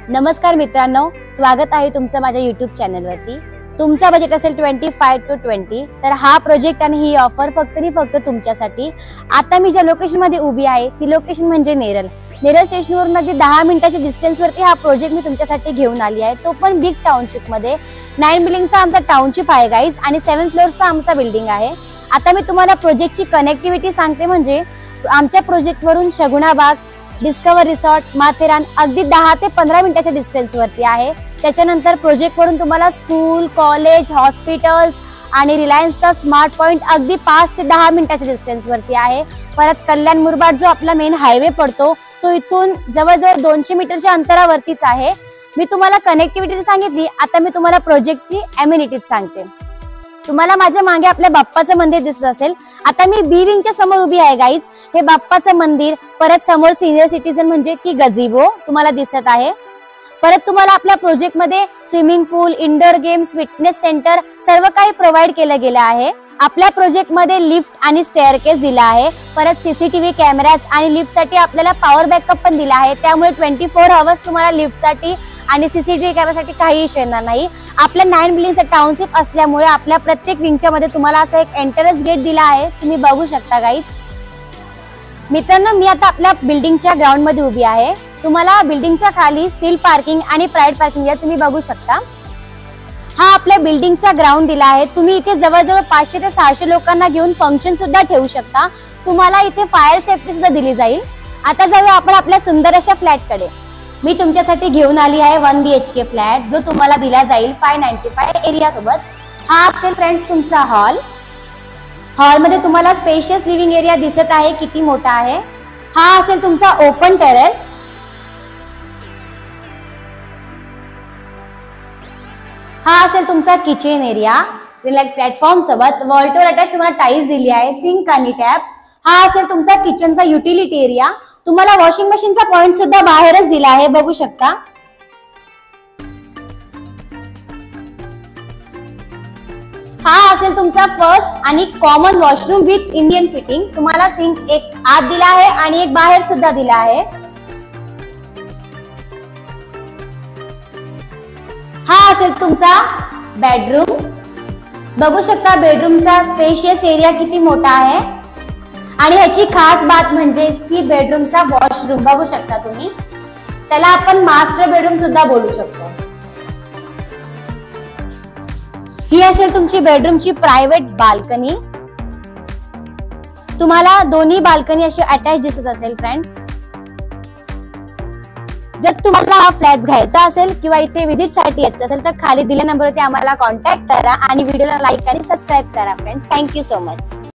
नमस्कार मित्रांनो, स्वागत आहे तुमचं माझ्या YouTube चॅनलवरती। तुमचा बजेट असेल 25 to 20, तर हा प्रोजेक्ट आणि ही ऑफर फक्त तुमच्यासाठी। आता मी ज्या लोकेशन मध्ये उभी आहे ती लोकेशन म्हणजे नेरळ स्टेशनवरून अगदी 10 मिनिटाच्या डिस्टन्स वरती हा प्रोजेक्ट मी तुमच्यासाठी घेऊन आली आहे, तो पण बिग टाउनशिप मध्ये। 9 बिल्डिंगचा आमचा टाउनशिप आहे गाइस आणि 7 फ्लोअरचा आमचा बिल्डिंग आहे। आता मी तुम्हाला प्रोजेक्टची कनेक्टिव्हिटी सांगते, म्हणजे आमच्या प्रोजेक्ट वरून शगुणाबाग, डिस्कवर रिसॉर्ट, माथेरान अगदी 10 ते 15 मिनिटाच्या डिस्टन्स वरती आहे। त्याच्यानंतर प्रोजेक्ट वरून तुम्हाला स्कूल, कॉलेज, हॉस्पिटल्स आणि रिलायन्सचा स्मार्ट पॉइंट अगदी 5 ते 10 मिनिटाच्या डिस्टन्स वरती आहे। परत कल्याण मुरबाड जो आपला मेन हायवे पडतो तो इथून जवळजवळ 200 मीटरच्या अंतरावरतीच आहे। मी तुम्हाला कनेक्टिव्हिटी सांगितली, आता मी तुम्हाला प्रोजेक्टची अम्युनिटीज सांगते। तुम्हाला माझ्या मागे आपल्या बाप्पाचं मंदिर दिसत असेल। आता मी बी विंगच्या समोर उभी आहे गाईज। हे बाप्पाचं मंदिर, परत समोर सिनियर सिटीजन म्हणजे की गझिबो तुम्हाला दिसत आहे। परत तुम्हाला आपल्या प्रोजेक्ट मध्ये swimming pool, indoor games, fitness centre सर्व काही प्रोव्हाइड केलं गेलं आहे। आपल्या प्रोजेक्ट मध्ये लिफ्ट आणि स्टेअरकेस दिला आहे। परत सीसीटीव्ही कॅमेराज आणि लिफ्ट साठी आपल्याला पॉवर बॅकअप पण दिला आहे, त्यामुळे 24 आवर्स तुम्हाला लिफ्ट साठी आणि सीसीटीव्ही कॅमेरासाठी काही इश्यू येणार नाही। आपल्या 9 बिल्डिंगचा टाउनशिप असल्यामुळे आपल्या प्रत्येक विंगच्या मध्ये तुम्हाला असं एक एंट्रन्स गेट दिला आहे, तुम्ही बघू शकता गाईज। मित्रांनो, मी आता आपल्या बिल्डिंगच्या ग्राउंड मध्ये उभी आहे। तुम्हाला बिल्डिंगच्या खाली स्टील पार्किंग आणि प्रायव्हेट पार्किंग आहे, तुम्ही बघू शकता। हा आपल्या बिल्डिंगचा ग्राउंड दिला आहे। तुम्ही इथे जवळजवळ 500 ते 600 लोकांना घेऊन फंक्शन सुद्धा ठेवू शकता। तुम्हाला इथे फायर सेफ्टी सुद्धा दिली जाईल। आता जाऊया आपण आपल्या सुंदर अशा फ्लॅट कडे। मी तुमच्यासाठी घेऊन आली आहे 1 BHK फ्लॅट, जो तुम्हाला दिला जाईल 595 एरिया सोबत। हा असेल फ्रेंड्स तुमचा हॉल। हॉल मध्ये तुम्हाला स्पेशियस लिव्हिंग एरिया दिसत आहे, किती मोठा आहे। हा असेल तुमचा ओपन टेरेस। हा असेल तुमचा किचन एरिया प्लॅटफॉर्म सोबत। वॉलटोर अटॅच तुम्हाला टाइल्स दिली आहे, सिंक आणि टॅप। हा असेल तुमचा किचनचा युटिलिटी एरिया। तुम्हाला वॉशिंग मशीनचा पॉइंट सुद्धा बाहेरच दिला आहे, बघू शकता। हा असेल तुमचा फर्स्ट आणि common washroom with Indian fitting. तुम्हाला सिंक एक आत दिला आहे आणि एक बाहेर सुद्धा दिला आहे। हा असेल तुमचा बेडरूम। बघू शकता बेडरूमचा स्पेशियस एरिया किती मोठा आहे। आणि ह्याची खास बात म्हणजे की बेडरूमचा वॉशरूम बघू शकता तुम्ही, त्याला आपण मास्टर बेडरूम सुद्धा बोलू शकतो। ही असेल तुमची बेडरूमची प्रायव्हेट बाल्कनी। तुम्हाला दोन्ही बाल्कनी अशी अटॅच दिसत असेल फ्रेंड्स। जर तुम्हाला हा फ्लॅट घ्यायचा असेल किंवा इथे विजिट साठी यायचं असेल तर खाली दिलेल्या नंबरवरती आम्हाला कॉन्टॅक्ट करा आणि व्हिडिओला लाईक आणि सबस्क्राईब करा फ्रेंड्स। Thank you so much.